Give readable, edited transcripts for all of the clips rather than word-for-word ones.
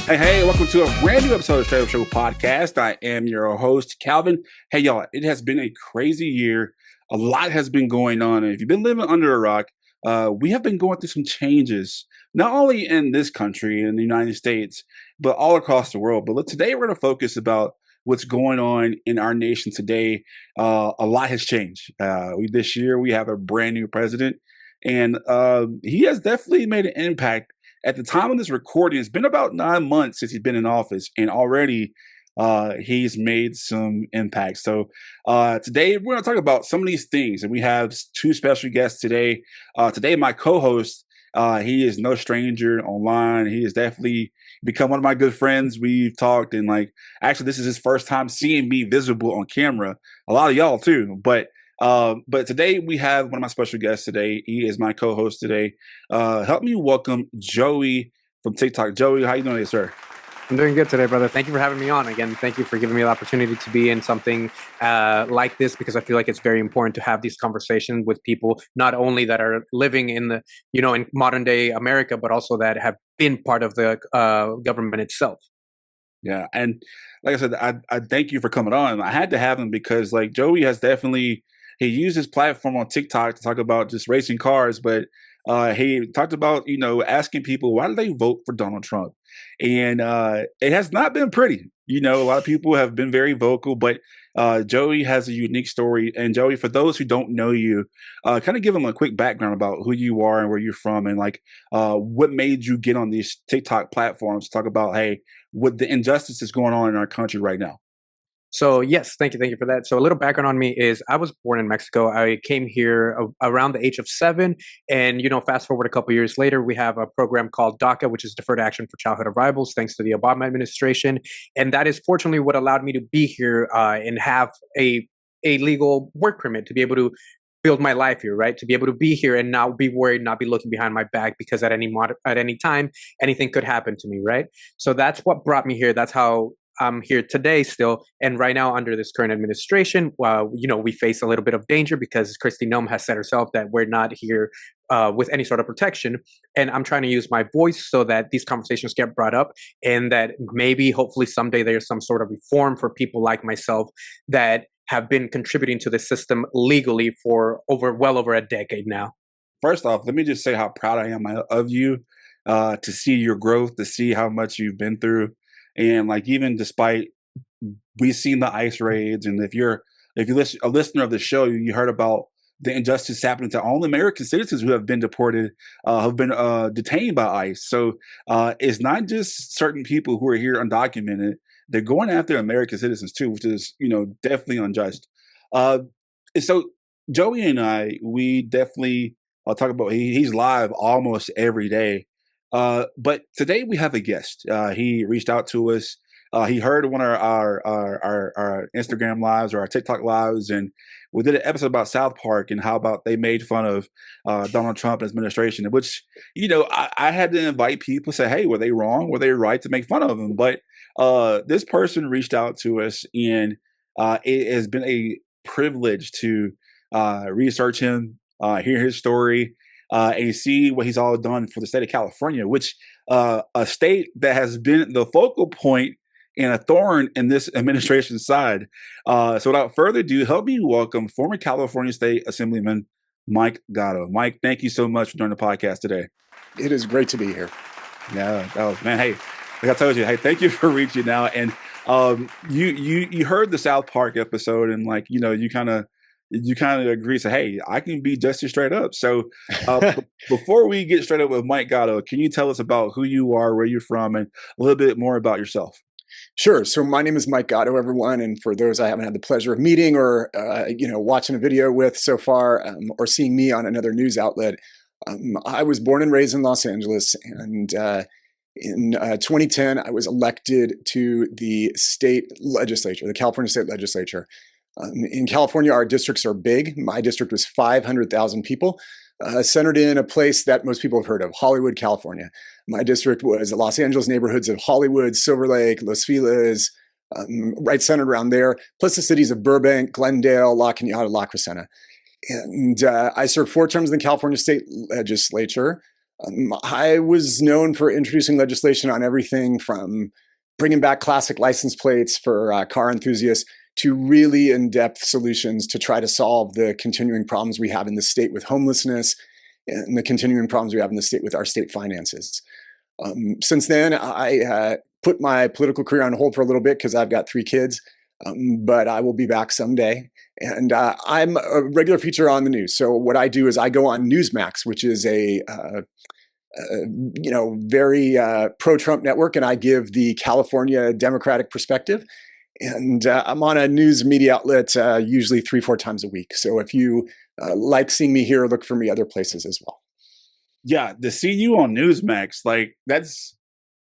Hey, welcome to a brand new episode of Straight Up Show Podcast. I am your host, Calvin. Hey, y'all, it has been a crazy year. A lot has been going on. And if you've been living under a rock, we have been going through some changes, not only in this country, in the United States, but all across the world. But today we're going to focus about what's going on in our nation today. A lot has changed. This year, we have a brand new president, and he has definitely made an impact. At the time of this recording, it's been about 9 months since he's been in office, and already he's made some impact. So today we're going to talk about some of these things, and we have two special guests today. Today, my co-host, he is no stranger online. He has definitely become one of my good friends. We've talked, and actually, this is his first time seeing me visible on camera. A lot of y'all too, but today we have one of my special guests today. He is my co-host today. Help me welcome Joey from TikTok. Joey, how you doing today, sir? I'm doing good today, brother. Thank you for having me on. Again, thank you for giving me the opportunity to be in something like this, because I feel like it's very important to have these conversations with people, not only that are living in the, in modern day America, but also that have been part of the government itself. Yeah. And like I said, I thank you for coming on. I had to have him because Joey has definitely, he used his platform on TikTok to talk about just racing cars, but he talked about, asking people, why do they vote for Donald Trump? And it has not been pretty. A lot of people have been very vocal, but Joey has a unique story. And Joey, for those who don't know you, kind of give them a quick background about who you are and where you're from, and what made you get on these TikTok platforms to talk about, hey, what the injustice is going on in our country right now. So yes, thank you for that. So a little background on me is I was born in Mexico. I came here around the age of 7, and fast forward a couple years later, we have a program called DACA, which is Deferred Action for Childhood Arrivals, thanks to the Obama administration, and that is fortunately what allowed me to be here and have a legal work permit to be able to build my life here, right? To be able to be here and not be worried, not be looking behind my back, because at any time anything could happen to me, right? So that's what brought me here. That's how I'm here today still. And right now, under this current administration, we face a little bit of danger because Kristi Noem has said herself that we're not here with any sort of protection. And I'm trying to use my voice so that these conversations get brought up, and that maybe, hopefully someday, there's some sort of reform for people like myself that have been contributing to the system legally for well over a decade now. First off, let me just say how proud I am of you, to see your growth, to see how much you've been through. And even despite we've seen the ICE raids, and if you're a listener of the show, you heard about the injustice happening to all American citizens who have been deported, have been detained by ICE. So it's not just certain people who are here undocumented; they're going after American citizens too, which is definitely unjust. So Joey and I, we definitely talk about. He's live almost every day. But today we have a guest. He reached out to us. He heard one of our Instagram lives or our TikTok lives, and we did an episode about South Park and how about they made fun of Donald Trump administration, which, I had to invite people, say, hey, were they wrong? Were they right to make fun of him? But this person reached out to us, and it has been a privilege to research him, hear his story, and see what he's all done for the state of California, which a state that has been the focal point and a thorn in this administration's side. So without further ado, help me welcome former California State Assemblyman Mike Gatto. Mike, thank you so much for doing the podcast today. It is great to be here. Yeah, man. Hey, like I told you, hey, thank you for reaching out. And you heard the South Park episode, and you kind of agree, say, hey, I can be just as straight up. So before we get straight up with Mike Gatto, can you tell us about who you are, where you're from, and a little bit more about yourself? Sure. So my name is Mike Gatto, everyone. And for those I haven't had the pleasure of meeting or, watching a video with so far, or seeing me on another news outlet, I was born and raised in Los Angeles. And in 2010, I was elected to the state legislature, the California state legislature. In California, our districts are big. My district was 500,000 people, centered in a place that most people have heard of, Hollywood, California. My district was the Los Angeles neighborhoods of Hollywood, Silver Lake, Los Feliz, right centered around there, plus the cities of Burbank, Glendale, La Cañada, La Crescenta. And I served 4 terms in the California state legislature. I was known for introducing legislation on everything from bringing back classic license plates for car enthusiasts to really in-depth solutions to try to solve the continuing problems we have in the state with homelessness and the continuing problems we have in the state with our state finances. Since then, I put my political career on hold for a little bit because I've got 3 kids, but I will be back someday. And I'm a regular feature on the news. So what I do is I go on NewsMax, which is a very pro-Trump network, and I give the California Democratic perspective. And I'm on a news media outlet usually 3-4 times a week. So if you like seeing me here, look for me other places as well. Yeah, to see you on Newsmax, like that's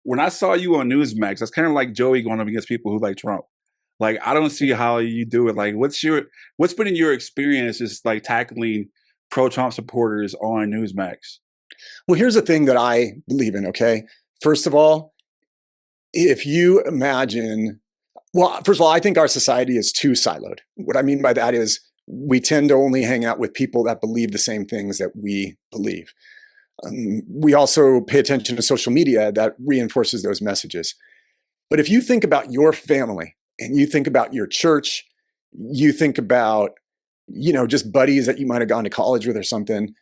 when I saw you on Newsmax, that's kind of like Joey going up against people who like Trump. Like I don't see how you do it. Like what's been in your experience just like tackling pro-Trump supporters on Newsmax? Well, here's the thing that I believe in, okay? First of all, if you imagine, well, first of all, I think our society is too siloed. What I mean by that is we tend to only hang out with people that believe the same things that we believe. We also pay attention to social media that reinforces those messages. But if you think about your family and you think about your church, you think about, just buddies that you might have gone to college with or something,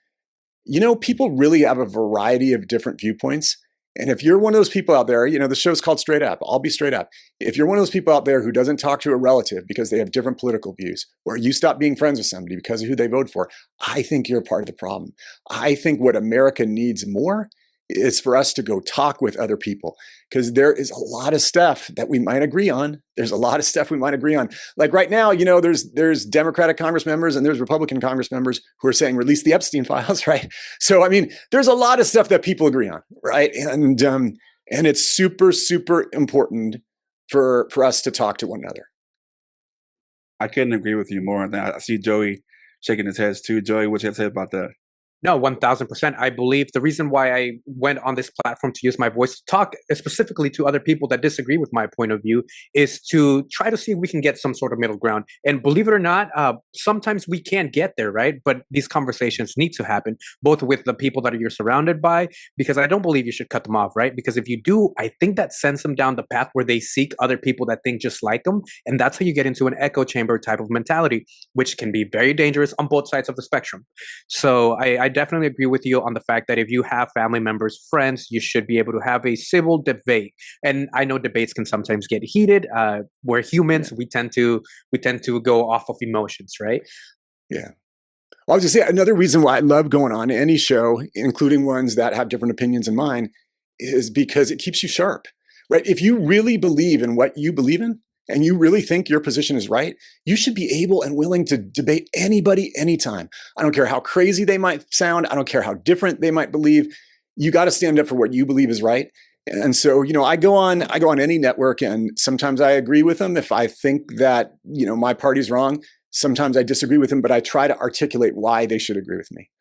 people really have a variety of different viewpoints. And if you're one of those people out there, the show's called Straight Up. I'll be straight up. If you're one of those people out there who doesn't talk to a relative because they have different political views, or you stop being friends with somebody because of who they vote for, I think you're part of the problem. I think what America needs more is for us to go talk with other people, because there is a lot of stuff that we might agree on. There's a lot of stuff we might agree on. Like right now, there's Democratic Congress members and there's Republican Congress members who are saying release the Epstein files, right? So I mean, there's a lot of stuff that people agree on, right? And it's super, super important for us to talk to one another. I couldn't agree with you more on that. I see Joey shaking his head too. Joey, what you have to say about that? No, 1000%. I believe the reason why I went on this platform to use my voice to talk specifically to other people that disagree with my point of view is to try to see if we can get some sort of middle ground. And believe it or not, sometimes we can't get there, right? But these conversations need to happen, both with the people that you're surrounded by, because I don't believe you should cut them off, right? Because if you do, I think that sends them down the path where they seek other people that think just like them. And that's how you get into an echo chamber type of mentality, which can be very dangerous on both sides of the spectrum. So I definitely agree with you on the fact that if you have family members, friends, you should be able to have a civil debate. And I know debates can sometimes get heated. We're humans; we tend to go off of emotions, right? Yeah. I was just saying, another reason why I love going on any show, including ones that have different opinions than mine, is because it keeps you sharp, right? If you really believe in what you believe in, and you really think your position is right, you should be able and willing to debate anybody, anytime. I don't care how crazy they might sound. I don't care how different they might believe. You got to stand up for what you believe is right. And so, I go on any network, and sometimes I agree with them if I think that, my party's wrong. Sometimes I disagree with them, but I try to articulate why they should agree with me.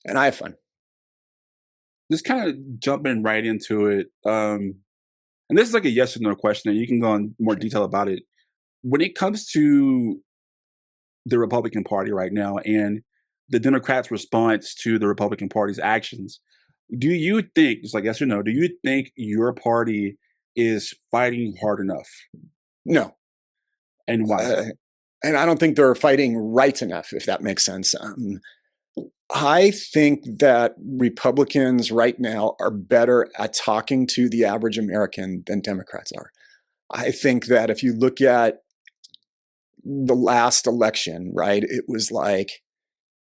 And I have fun. Just kind of jumping right into it. And this is like a yes or no question, and you can go in more detail about it. When it comes to the Republican Party right now and the Democrats' response to the Republican Party's actions, do you think, just like yes or no, do you think your party is fighting hard enough? No. And why? And I don't think they're fighting right enough, if that makes sense. I think that Republicans right now are better at talking to the average American than Democrats are. I think that if you look at the last election, right, it was like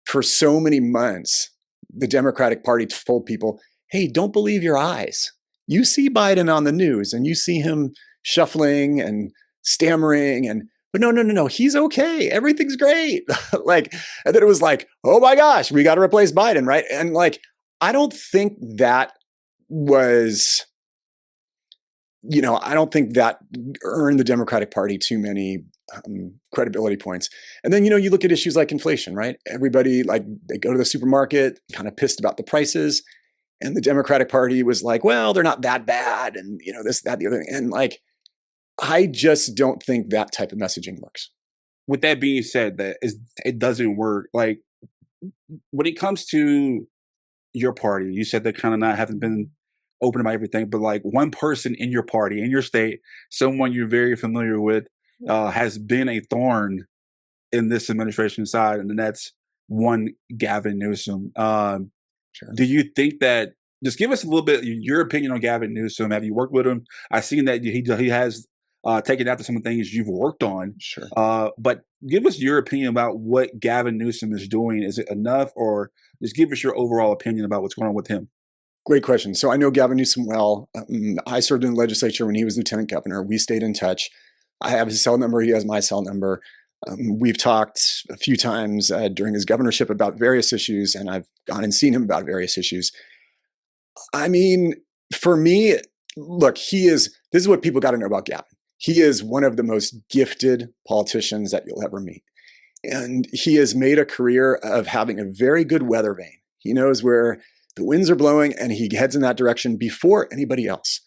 for so many months, the Democratic Party told people, hey, don't believe your eyes. You see Biden on the news and you see him shuffling and stammering but no, he's okay. Everything's great. And then it was like, oh my gosh, we got to replace Biden, right? And I don't think that was, I don't think that earned the Democratic Party too many credibility points. And then, you look at issues like inflation, right? Everybody, they go to the supermarket, kind of pissed about the prices. And the Democratic Party was like, well, they're not that bad. And, this, that, the other thing. And I just don't think that type of messaging works. With that being said, it doesn't work. Like when it comes to your party? You said they kind of not haven't been open about everything, but like one person in your party, in your state, someone you're very familiar with, has been a thorn in this administration side, and that's one Gavin Newsom. Sure. Do you think that? Just give us a little bit your opinion on Gavin Newsom. Have you worked with him? I've seen that he has taken after some of the things you've worked on. Sure. But give us your opinion about what Gavin Newsom is doing. Is it enough, or just give us your overall opinion about what's going on with him? Great question. So I know Gavin Newsom well. I served in the legislature when he was lieutenant governor. We stayed in touch. I have his cell number. He has my cell number. We've talked a few times during his governorship about various issues, and I've gone and seen him about various issues. I mean, for me, look, this is what people got to know about Gavin. He is one of the most gifted politicians that you'll ever meet. And he has made a career of having a very good weather vane. He knows where the winds are blowing and he heads in that direction before anybody else.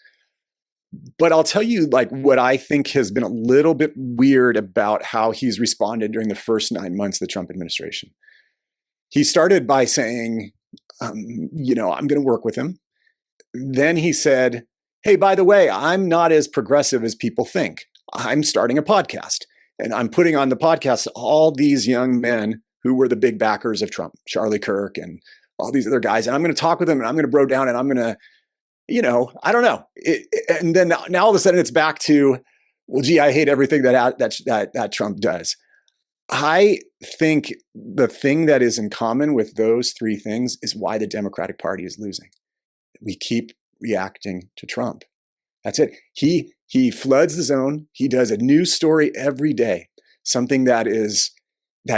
But I'll tell you, like, what I think has been a little bit weird about how he's responded during the first 9 months of the Trump administration. He started by saying, I'm going to work with him. Then he said, hey, by the way, I'm not as progressive as people think. I'm starting a podcast, and I'm putting on the podcast all these young men who were the big backers of Trump, Charlie Kirk and all these other guys. And I'm going to talk with them, and I'm going to bro down, and I'm going to, I don't know. And then now all of a sudden it's back to, well, gee, I hate everything that Trump does. I think the thing that is in common with those three things is why the Democratic Party is losing. We keep reacting to Trump. That's it. He floods the zone. He does a news story every day, something that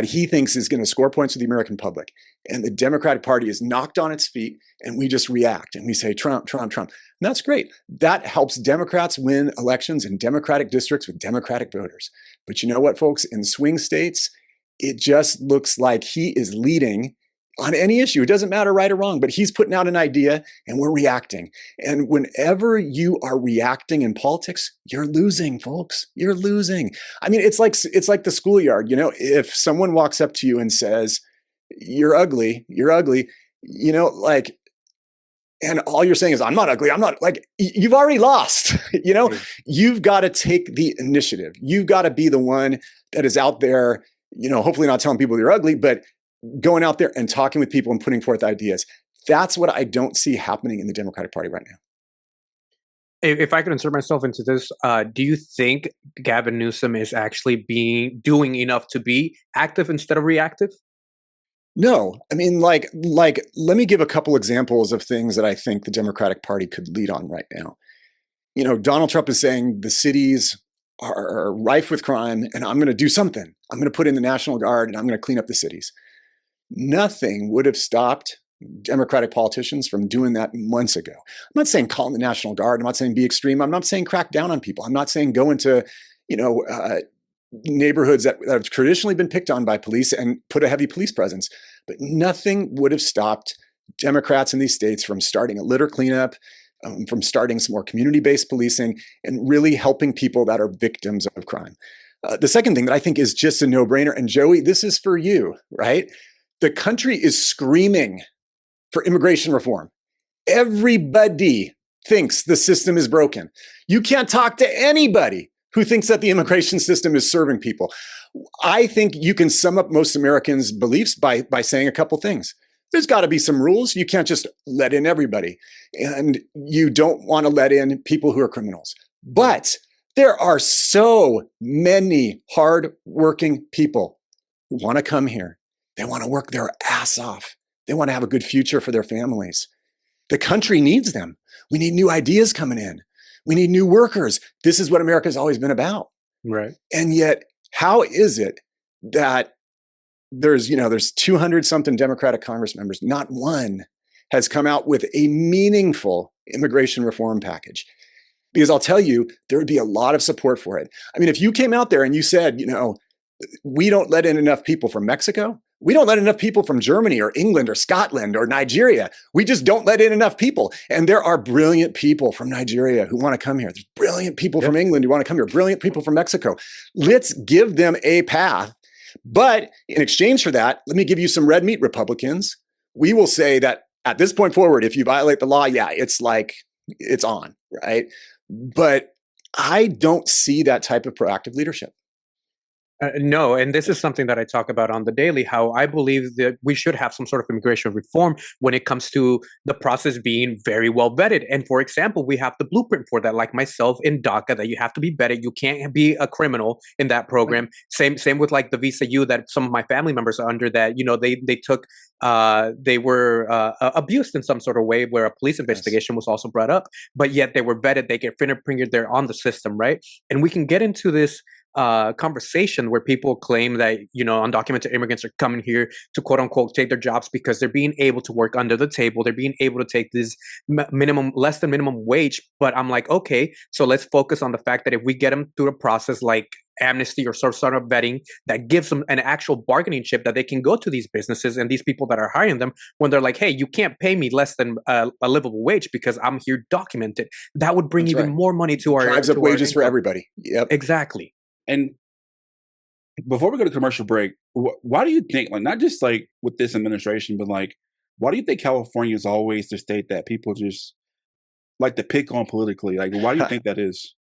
he thinks is going to score points with the American public. And the Democratic Party is knocked on its feet, and we just react and we say, Trump, Trump, Trump. And that's great. That helps Democrats win elections in Democratic districts with Democratic voters. But you know what, folks? In swing states, it just looks like he is leading on any issue. It doesn't matter right or wrong, but he's putting out an idea and we're reacting. And whenever you are reacting in politics, you're losing, folks. You're losing. I mean, it's like the schoolyard. If someone walks up to you and says, you're ugly, and all you're saying is, I'm not ugly. I'm not, you've already lost. You've got to take the initiative. You've got to be the one that is out there, hopefully not telling people you're ugly, but going out there and talking with people and putting forth ideas. That's what I don't see happening in the Democratic Party right now. If I could insert myself into this, do you think Gavin Newsom is actually doing enough to be active instead of reactive? No, I mean, let me give a couple examples of things that I think the Democratic Party could lead on right now. Donald Trump is saying the cities are rife with crime, and I'm going to do something. I'm going to put in the National Guard, and I'm going to clean up the cities. Nothing would have stopped Democratic politicians from doing that months ago. I'm not saying call in the National Guard. I'm not saying be extreme. I'm not saying crack down on people. I'm not saying go into, neighborhoods that have traditionally been picked on by police and put a heavy police presence. But nothing would have stopped Democrats in these states from starting a litter cleanup, from starting some more community-based policing, and really helping people that are victims of crime. The second thing that I think is just a no-brainer, and Joey, this is for you, right? The country is screaming for immigration reform. Everybody thinks the system is broken. You can't talk to anybody who thinks that the immigration system is serving people. I think you can sum up most Americans' beliefs by saying a couple things. There's got to be some rules. You can't just let in everybody. And you don't want to let in people who are criminals. But there are so many hardworking people who want to come here. They want to work their ass off. They want to have a good future for their families. The country needs them. We need new ideas coming in. We need new workers. This is what America's always been about. Right. And yet, how is it that there's 200 something Democratic Congress members, not one has come out with a meaningful immigration reform package? Because I'll tell you, there would be a lot of support for it. I mean, if you came out there and you said, we don't let in enough people from Mexico, we don't let enough people from Germany or England or Scotland or Nigeria. We just don't let in enough people. And there are brilliant people from Nigeria who want to come here. There's brilliant people from England who want to come here, brilliant people from Mexico. Let's give them a path. But in exchange for that, let me give you some red meat, Republicans. We will say that at this point forward, if you violate the law, yeah, it's like, it's on, right? But I don't see that type of proactive leadership. No, and this is something that I talk about on the daily, how I believe that we should have some sort of immigration reform when it comes to the process being very well vetted. And for example, we have the blueprint for that, like myself in DACA, that you have to be vetted. You can't be a criminal in that program. Same with like the Visa U that some of my family members are under, that, you know, they took, they were abused in some sort of way, where a police investigation was also brought up, but yet they were vetted, they get fingerprinted, they're on the system, right? And we can get into this conversation where people claim that, you know, undocumented immigrants are coming here to quote unquote take their jobs because they're being able to work under the table. They're being able to take this less than minimum wage. But I'm like, okay, so let's focus on the fact that if we get them through a process like amnesty or sort of vetting that gives them an actual bargaining chip, that they can go to these businesses and these people that are hiring them when they're like, hey, you can't pay me less than a livable wage because I'm here documented. That would bring even more money to our drives up wages for everybody. Yep, exactly. And before we go to commercial break, why do you think, like, not just like with this administration, but like, why do you think California is always the state that people just like to pick on politically? Like, why do you think that is?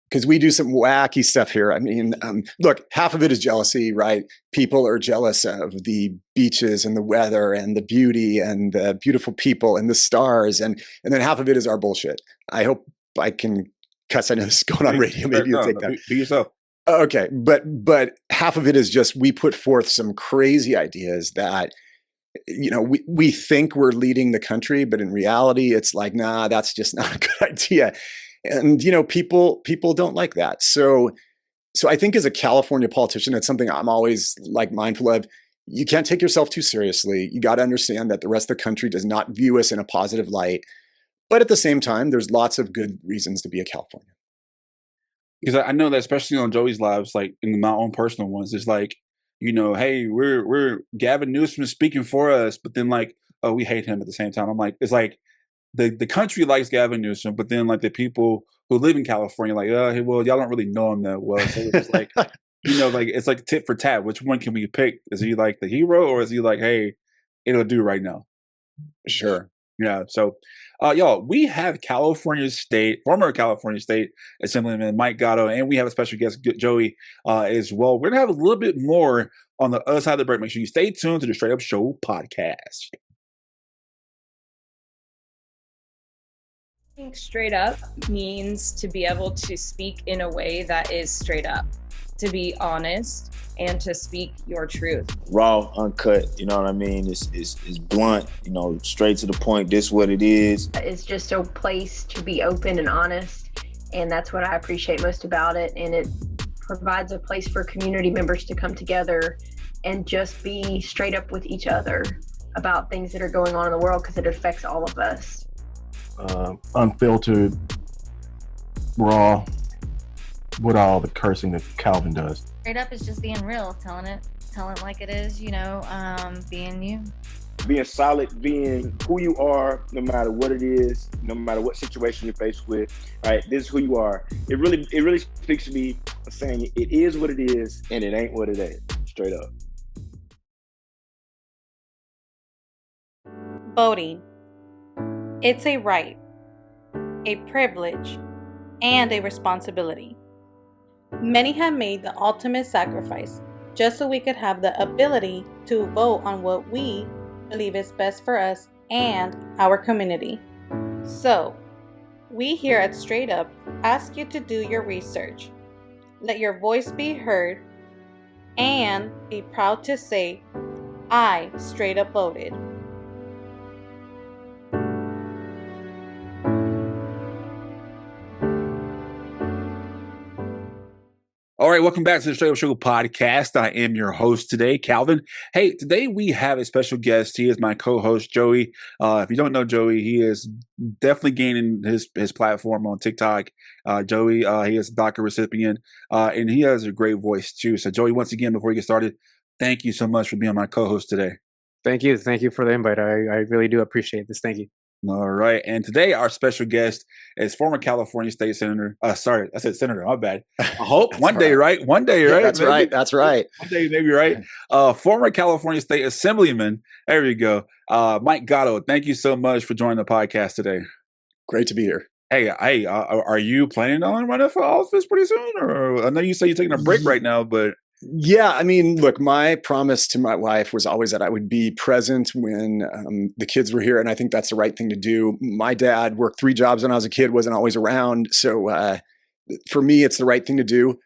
Because we do some wacky stuff here. I mean, look, half of it is jealousy, right? People are jealous of the beaches and the weather and the beauty and the beautiful people and the stars. And then half of it is our bullshit. I hope I can cuss. I know this is going on radio. Maybe you'll take that. Be yourself. Okay, but half of it is just we put forth some crazy ideas that, you know, we think we're leading the country, but in reality, it's like, nah, that's just not a good idea. And, you know, people don't like that. So I think as a California politician, it's something I'm always like mindful of. You can't take yourself too seriously. You got to understand that the rest of the country does not view us in a positive light. But at the same time, there's lots of good reasons to be a Californian. Because I know that especially on Joey's lives, like in my own personal ones, it's like, you know, hey, we're Gavin Newsom is speaking for us, but then like, oh, we hate him at the same time. I'm like, it's like the country likes Gavin Newsom, but then like the people who live in California, like, oh, hey, well, y'all don't really know him that well. So it's just like, you know, like it's like tit for tat. Which one can we pick? Is he like the hero, or is he like, hey, it'll do right now? Sure. Yeah. So, y'all, we have former California State Assemblyman Mike Gatto, and we have a special guest, Joey, as well. We're going to have a little bit more on the other side of the break. Make sure you stay tuned to the Straight Up Show podcast. I think straight up means to be able to speak in a way that is straight up, to be honest, and to speak your truth. Raw, uncut, you know what I mean? It's blunt, you know, straight to the point. This what it is. It's just a place to be open and honest, and that's what I appreciate most about it. And it provides a place for community members to come together and just be straight up with each other about things that are going on in the world, because it affects all of us. Unfiltered, raw, with all the cursing that Calvin does. Straight up is just being real, telling it like it is, you know, being you. Being solid, being who you are, no matter what it is, no matter what situation you're faced with. All right, this is who you are. It really speaks to me, saying it is what it is and it ain't what it ain't. Straight up. Voting. It's a right, a privilege, and a responsibility. Many have made the ultimate sacrifice just so we could have the ability to vote on what we believe is best for us and our community. So, we here at Straight Up ask you to do your research, let your voice be heard, and be proud to say, I straight up voted. All right, welcome back to the Straight Up Show podcast. I am your host today, Calvin. Hey, today we have a special guest. He is my co-host, Joey. If you don't know Joey, he is definitely gaining his platform on TikTok. Joey, he is a DACA recipient, and he has a great voice too. So, Joey, once again, before we get started, thank you so much for being my co-host today. Thank you for the invite. I really do appreciate this. Thank you. All right. And today our special guest is former California State Senator. Sorry, I said Senator, my bad. I hope one day, right? One day, Yeah, right? that's Maybe. right. That's right. One day, maybe, right? Former California State Assemblyman. There we go. Mike Gatto, thank you so much for joining the podcast today. Great to be here. Hey, are you planning on running for office pretty soon? Or I know you say you're taking a break right now, but yeah, I mean, look, my promise to my wife was always that I would be present when the kids were here, and I think that's the right thing to do. My dad worked 3 jobs when I was a kid, wasn't always around, so for me, it's the right thing to do.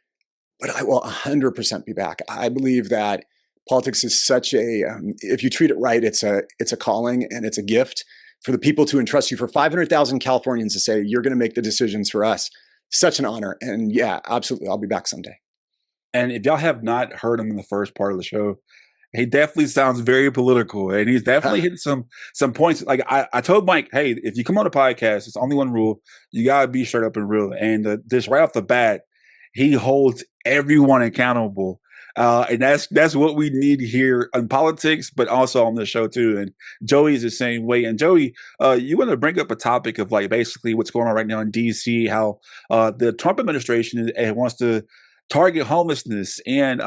But I will 100% be back. I believe that politics is such a if you treat it right, it's a calling and it's a gift for the people to entrust you, for 500,000 Californians to say you're going to make the decisions for us. Such an honor, and yeah, absolutely, I'll be back someday. and if y'all have not heard him in the first part of the show, he definitely sounds very political, and he's definitely hitting some points. Like I told Mike, hey, if you come on a podcast, it's only one rule: you gotta be straight up and real. And just right off the bat, he holds everyone accountable, and that's what we need here in politics, but also on the show too. And Joey's the same way. And Joey, you want to bring up a topic of like basically what's going on right now in D.C., how the Trump administration wants to target homelessness and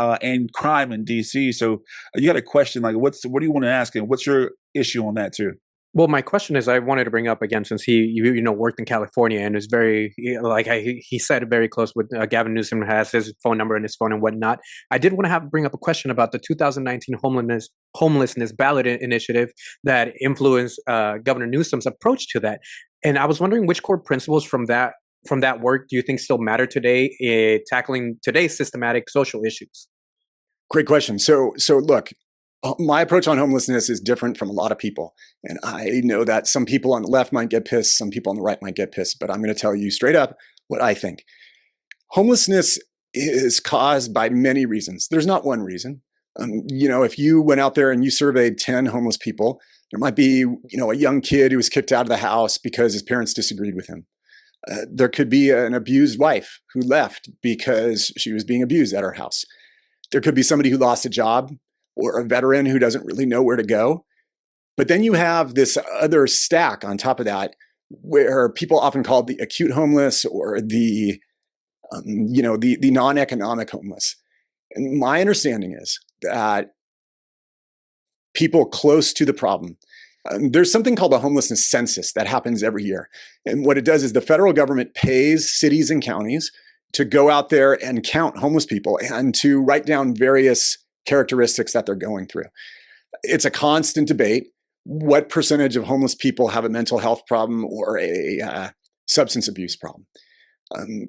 crime in DC. So you got a question like what do you want to ask, and what's your issue on that too? Well, my question is, I wanted to bring up again, since he worked in California and is very he said very close with Gavin Newsom, has his phone number in his phone and whatnot. I did want to bring up a question about the 2019 homelessness ballot initiative that influenced Governor Newsom's approach to that, and I was wondering which core principles from that work do you think still matter today in tackling today's systematic social issues? Great question. So look, my approach on homelessness is different from a lot of people. And I know that some people on the left might get pissed, some people on the right might get pissed, but I'm going to tell you straight up what I think. Homelessness is caused by many reasons. There's not one reason. If you went out there and you surveyed 10 homeless people, there might be, a young kid who was kicked out of the house because his parents disagreed with him. There could be an abused wife who left because she was being abused at her house. There could be somebody who lost a job, or a veteran who doesn't really know where to go. But then you have this other stack on top of that, where people often call the acute homeless or the non-economic homeless. And my understanding is that people close to the problem. There's something called a homelessness census that happens every year. And what it does is the federal government pays cities and counties to go out there and count homeless people and to write down various characteristics that they're going through. It's a constant debate. What percentage of homeless people have a mental health problem or a substance abuse problem?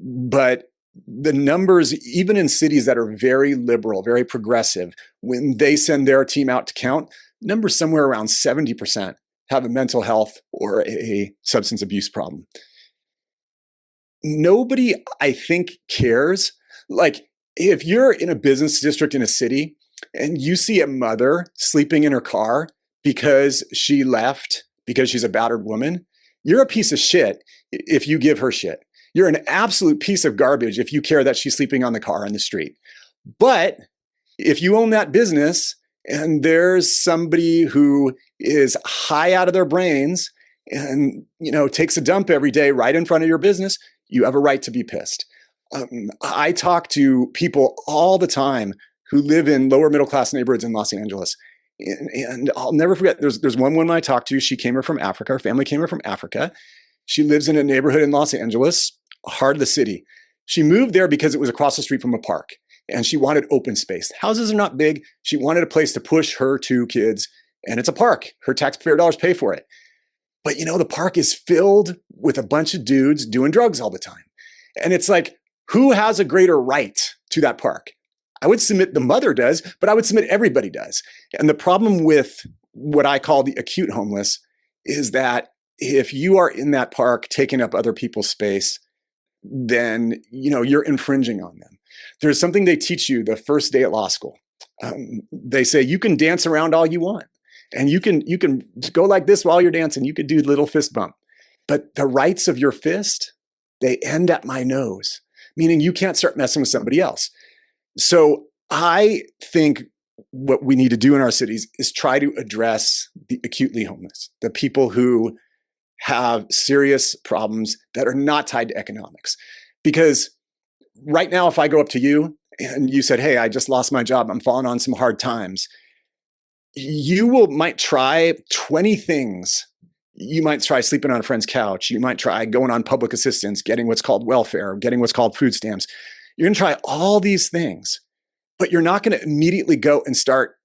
But the numbers, even in cities that are very liberal, very progressive, when they send their team out to count, numbers somewhere around 70% have a mental health or a substance abuse problem. Nobody, I think, cares. Like, if you're in a business district in a city and you see a mother sleeping in her car because she left because she's a battered woman, you're a piece of shit if you give her shit. You're an absolute piece of garbage if you care that she's sleeping on the car in the street. But if you own that business and there's somebody who is high out of their brains and, takes a dump every day right in front of your business, you have a right to be pissed. I talk to people all the time who live in lower middle class neighborhoods in Los Angeles. And I'll never forget, there's one woman I talked to. She came here from Africa. Her family came here from Africa. She lives in a neighborhood in Los Angeles, heart of the city. She moved there because it was across the street from a park, and she wanted open space. Houses are not big. She wanted a place to push her 2 kids, and it's a park. Her taxpayer dollars pay for it. But the park is filled with a bunch of dudes doing drugs all the time. And it's like, who has a greater right to that park? I would submit the mother does, but I would submit everybody does. And the problem with what I call the acute homeless is that if you are in that park taking up other people's space, then you're infringing on them. There's something they teach you the first day at law school. They say you can dance around all you want, and you can go like this while you're dancing. You could do little fist bump, but the rights of your fist, they end at my nose, meaning you can't start messing with somebody else. So I think what we need to do in our cities is try to address the acutely homeless, the people who have serious problems that are not tied to economics. Because right now, if I go up to you and you said, hey, I just lost my job, I'm falling on some hard times, you might try 20 things. You might try sleeping on a friend's couch. You might try going on public assistance, getting what's called welfare, getting what's called food stamps. You're going to try all these things, but you're not going to immediately go and start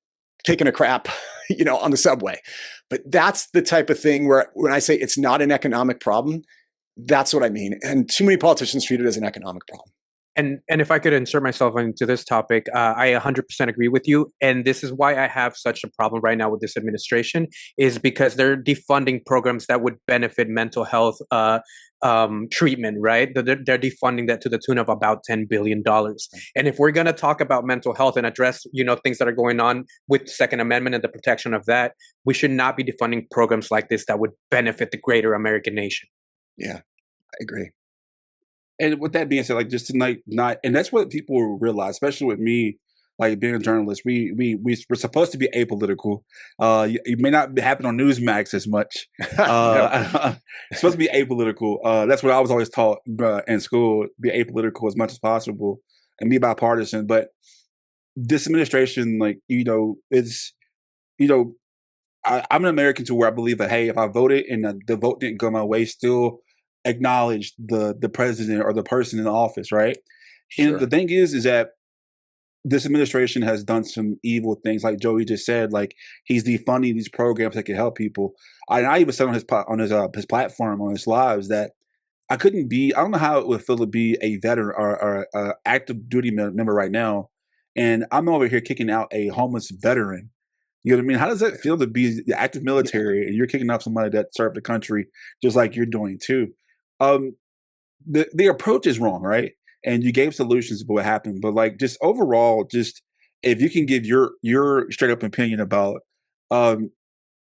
taking a crap, on the subway. But that's the type of thing where when I say it's not an economic problem, that's what I mean. And too many politicians treat it as an economic problem. And if I could insert myself into this topic, I 100% agree with you. And this is why I have such a problem right now with this administration, is because they're defunding programs that would benefit mental health treatment, right? They're defunding that to the tune of about $10 billion. And if we're going to talk about mental health and address, things that are going on with the Second Amendment and the protection of that, we should not be defunding programs like this that would benefit the greater American nation. Yeah, I agree. And with that being said, like just to not, and that's what people realize, especially with me, like being a journalist, we're supposed to be apolitical. It may not happen on Newsmax as much. It's supposed to be apolitical. That's what I was always taught in school: be apolitical as much as possible and be bipartisan. But this administration, it's, I'm an American to where I believe that, hey, if I voted and the vote didn't go my way, still acknowledge the president or the person in office, right? Sure. And the thing is that this administration has done some evil things, like Joey just said. Like, he's defunding these programs that can help people. I even said on his platform, on his lives, that I don't know how it would feel to be a veteran or active duty member right now, and I'm over here kicking out a homeless veteran. You know what I mean? How does that feel to be the active military and you're kicking out somebody that served the country just like you're doing too? The approach is wrong, right? And you gave solutions to what happened, but like just overall, just if you can give your straight up opinion about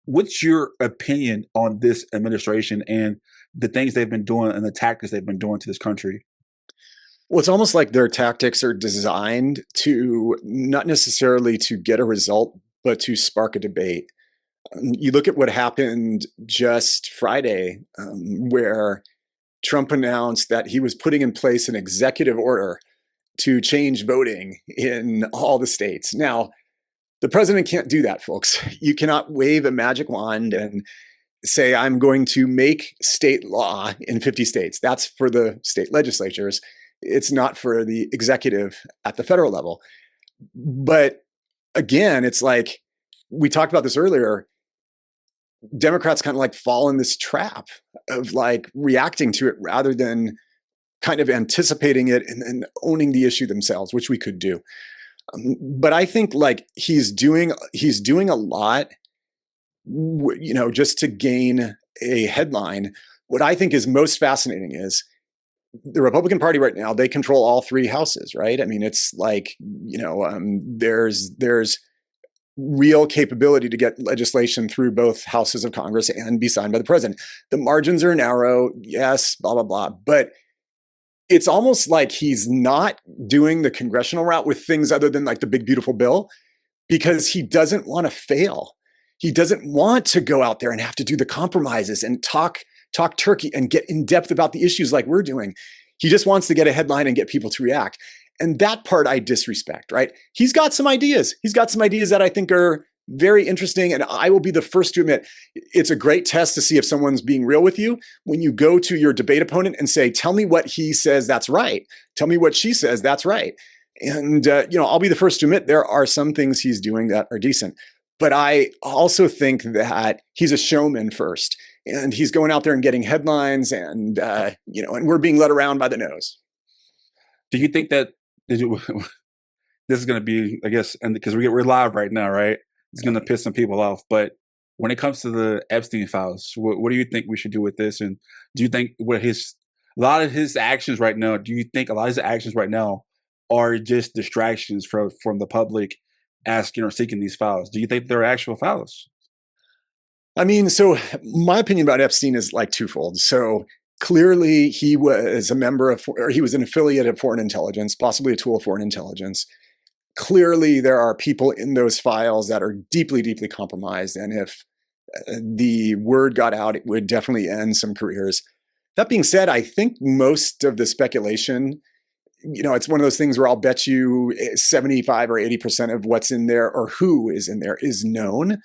what's your opinion on this administration and the things they've been doing and the tactics they've been doing to this country? Well, it's almost like their tactics are designed to not necessarily to get a result, but to spark a debate. You look at what happened just Friday, where Trump announced that he was putting in place an executive order to change voting in all the states. Now, the president can't do that, folks. You cannot wave a magic wand and say, I'm going to make state law in 50 states. That's for the state legislatures. It's not for the executive at the federal level. But again, it's like, we talked about this earlier, Democrats kind of like fall in this trap of like reacting to it rather than kind of anticipating it and then owning the issue themselves, which we could do. But I think like he's doing a lot, just to gain a headline. What I think is most fascinating is the Republican Party right now, they control all three houses, right? I mean, it's like, there's real capability to get legislation through both houses of Congress and be signed by the president. The margins are narrow, yes, blah, blah, blah. But it's almost like he's not doing the congressional route with things other than like the big, beautiful bill, because he doesn't want to fail. He doesn't want to go out there and have to do the compromises and talk turkey and get in depth about the issues like we're doing. He just wants to get a headline and get people to react. And that part I disrespect, right? He's got some ideas. He's got some ideas that I think are very interesting. And I will be the first to admit, it's a great test to see if someone's being real with you when you go to your debate opponent and say, tell me what he says that's right. Tell me what she says that's right. And, I'll be the first to admit there are some things he's doing that are decent. But I also think that he's a showman first. And he's going out there and getting headlines and, and we're being led around by the nose. Do you think that this is going to be, I guess, and because we're live right now, right? It's going to piss some people off. But when it comes to the Epstein files, what do you think we should do with this? And do you think a lot of his actions right now, are just distractions from the public asking or seeking these files? Do you think they're actual files? I mean, so my opinion about Epstein is like twofold. So clearly he was he was an affiliate of foreign intelligence, possibly a tool of foreign intelligence. Clearly there are people in those files that are deeply, deeply compromised. And if the word got out, it would definitely end some careers. That being said, I think most of the speculation, it's one of those things where I'll bet you 75 or 80% of what's in there or who is in there is known.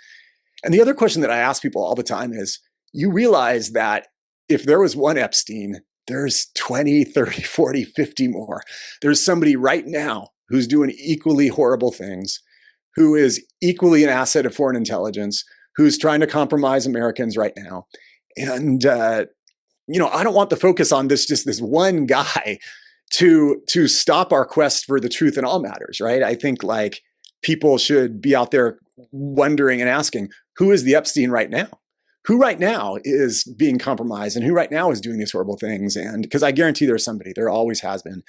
And the other question that I ask people all the time is, you realize that if there was one Epstein, there's 20, 30, 40, 50 more. There's somebody right now who's doing equally horrible things, who is equally an asset of foreign intelligence, who's trying to compromise Americans right now. And, I don't want the focus on just this one guy to stop our quest for the truth in all matters, right? I think like people should be out there wondering and asking, who is the Epstein right now? Who right now is being compromised and who right now is doing these horrible things? And because I guarantee there's somebody, there always has been.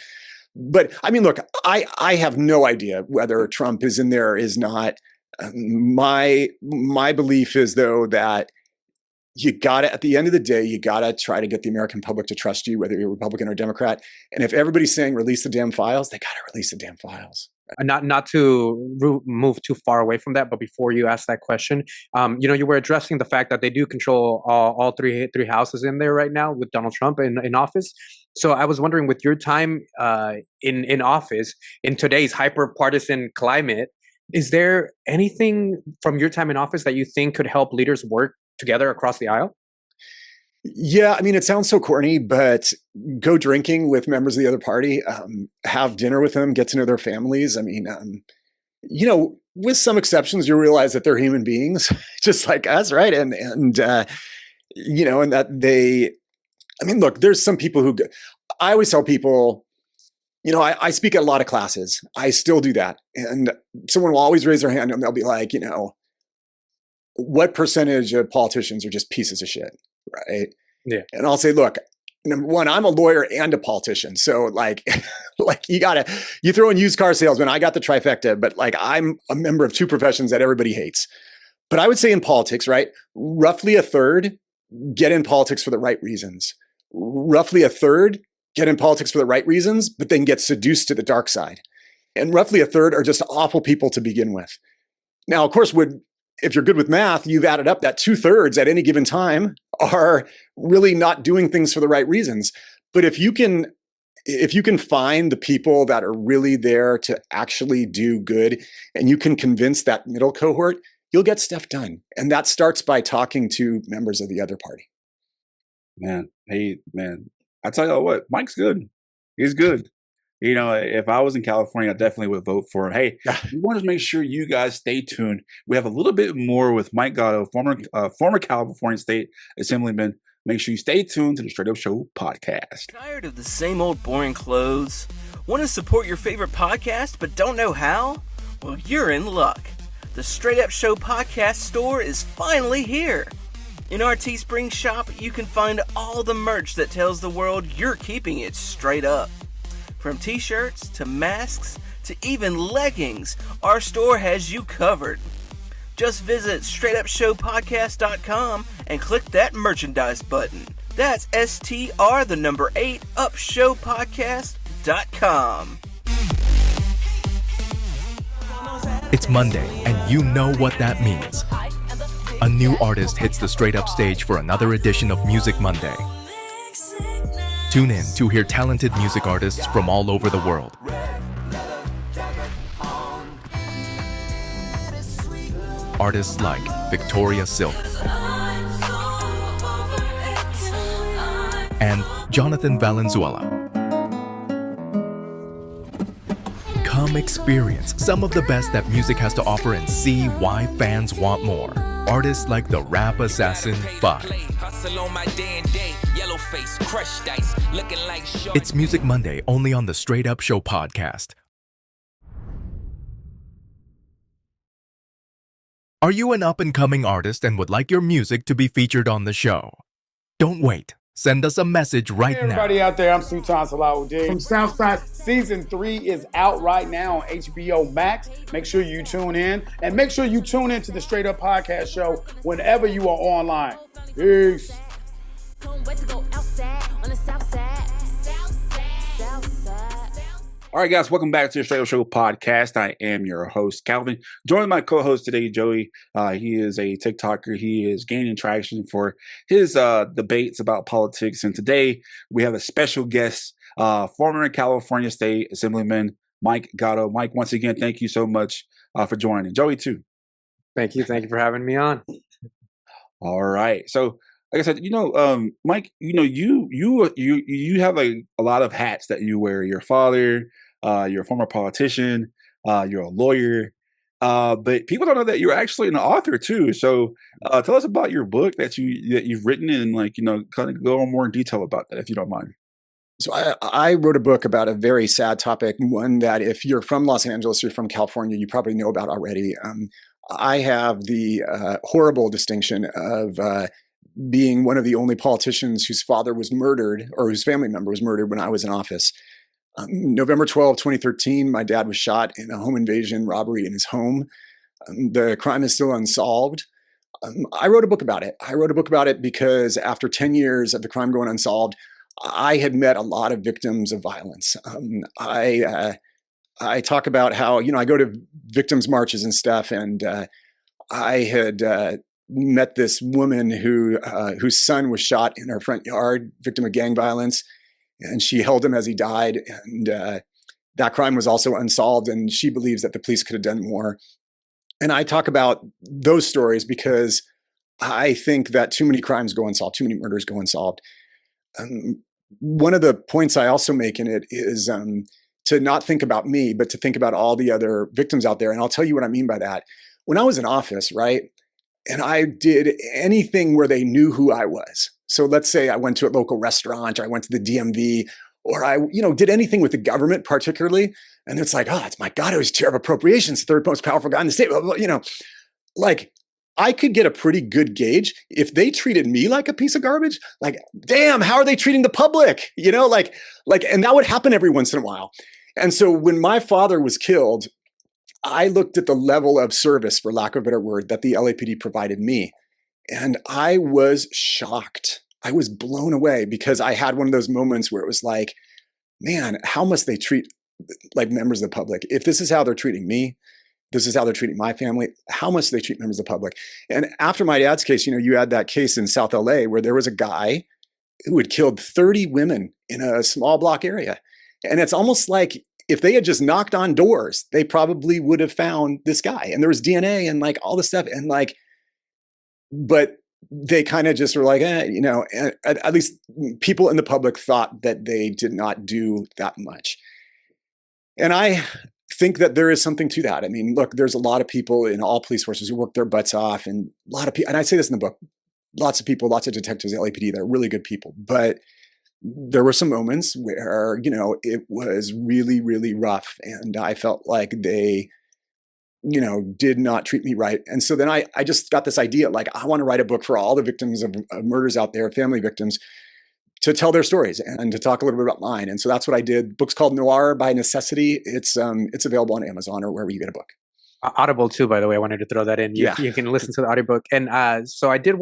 But I mean, look, I have no idea whether Trump is in there or is not. My belief is, though, that at the end of the day, you gotta try to get the American public to trust you, whether you're Republican or Democrat. And if everybody's saying release the damn files, they gotta release the damn files. Not to move too far away from that, but before you ask that question, you were addressing the fact that they do control all three houses in there right now with Donald Trump in office. So I was wondering, with your time in office in today's hyper-partisan climate, is there anything from your time in office that you think could help leaders work together across the aisle? Yeah, I mean, it sounds so corny, but go drinking with members of the other party, have dinner with them, get to know their families. I mean, with some exceptions, you realize that they're human beings, just like us, right? And that look, there's some people who, I always tell people, I speak at a lot of classes. I still do that. And someone will always raise their hand and they'll be like, what percentage of politicians are just pieces of shit? Right. Yeah. And I'll say, look, number one, I'm a lawyer and a politician. So you throw in used car salesman, I got the trifecta, but I'm a member of two professions that everybody hates. But I would say in politics, right, roughly a third get in politics for the right reasons. Roughly a third get in politics for the right reasons, but then get seduced to the dark side. And roughly a third are just awful people to begin with. Now, of course, if you're good with math, you've added up that 2/3 at any given time are really not doing things for the right reasons. But if you can find the people that are really there to actually do good, and you can convince that middle cohort, you'll get stuff done. And that starts by talking to members of the other party. Man, I tell you what, Mike's good. He's good. If I was in California, I definitely would vote for him. Hey, we want to make sure you guys stay tuned. We have a little bit more with Mike Gatto, former California State Assemblyman. Make sure you stay tuned to the Straight Up Show podcast. Tired of the same old boring clothes? Want to support your favorite podcast but don't know how? Well, you're in luck. The Straight Up Show podcast store is finally here. In our Teespring shop, you can find all the merch that tells the world you're keeping it straight up. From t-shirts to masks to even leggings, our store has you covered. Just visit straightupshowpodcast.com and click that merchandise button. That's STR8 upshowpodcast.com. It's Monday, and you know what that means. A new artist hits the Straight Up stage for another edition of Music Monday. Tune in to hear talented music artists from all over the world. Artists like Victoria Silk and Jonathan Valenzuela. Come experience some of the best that music has to offer and see why fans want more. Artists like the Rap Assassin 5. It's Music Monday, only on the Straight Up Show podcast. Are you an up-and-coming artist and would like your music to be featured on the show? Don't wait. Send us a message right hey now. Everybody out there, I'm Sultan Salahuddin from Southside. Season 3 is out right now on HBO Max. Make sure you tune in, and make sure you tune in to the Straight Up Podcast Show whenever you are online. Peace. All right, guys, welcome back to the Straight Up Show podcast. I am your host, Calvin. Joining my co-host today, Joey. He is a TikToker. He is gaining traction for his debates about politics. And today we have a special guest, former California State Assemblyman Mike Gatto. Mike, once again, thank you so much for joining. Joey, too. Thank you for having me on. All right. So, like I said, Mike, you have a lot of hats that you wear. You're a father, you're a former politician, you're a lawyer, but people don't know that you're actually an author too. So, tell us about your book that you've written, and kind of go more in detail about that, if you don't mind. So I wrote a book about a very sad topic, one that if you're from Los Angeles, you're from California, you probably know about already. I have the horrible distinction of being one of the only politicians whose father was murdered, or whose family member was murdered when I was in office. November 12, 2013, my dad was shot in a home invasion robbery in his home. The crime is still unsolved. I wrote a book about it. I wrote a book about it because after 10 years of the crime going unsolved, I had met a lot of victims of violence. I talk about how, I go to victims marches and stuff, and I had met this woman whose son was shot in her front yard, victim of gang violence, and she held him as he died. And that crime was also unsolved, and she believes that the police could have done more. And I talk about those stories because I think that too many crimes go unsolved, too many murders go unsolved. One of the points I also make in it is to not think about me, but to think about all the other victims out there. And I'll tell you what I mean by that. When I was in office, right, and I did anything where they knew who I was. So let's say I went to a local restaurant, or I went to the DMV, or I, did anything with the government particularly. And it's like, oh, it's Mike Gatto, he's chair of appropriations, third most powerful guy in the state. Like, I could get a pretty good gauge if they treated me like a piece of garbage. Like, damn, how are they treating the public? And that would happen every once in a while. And so when my father was killed, I looked at the level of service, for lack of a better word, that the LAPD provided me. And I was shocked. I was blown away, because I had one of those moments where it was like, man, how must they treat like members of the public? If this is how they're treating me, this is how they're treating my family, how much they treat members of the public. And after my dad's case, you had that case in South LA where there was a guy who had killed 30 women in a small block area. And it's almost like if they had just knocked on doors, they probably would have found this guy. And there was DNA and all this stuff. And but they kind of just were like, at least people in the public thought that they did not do that much. And I think that there is something to that. I mean, look, there's a lot of people in all police forces who work their butts off, and a lot of people, and I say this in the book, lots of people, lots of detectives at LAPD that are really good people, but there were some moments where, it was really, really rough, and I felt like they, did not treat me right. And so then I just got this idea, I want to write a book for all the victims of murders out there, family victims, to tell their stories and to talk a little bit about mine. And so that's what I did. The book's called Noir by necessity. It's available on Amazon or wherever you get a book. Audible too, by the way. I wanted to throw that in. You can listen to the audiobook. And so I did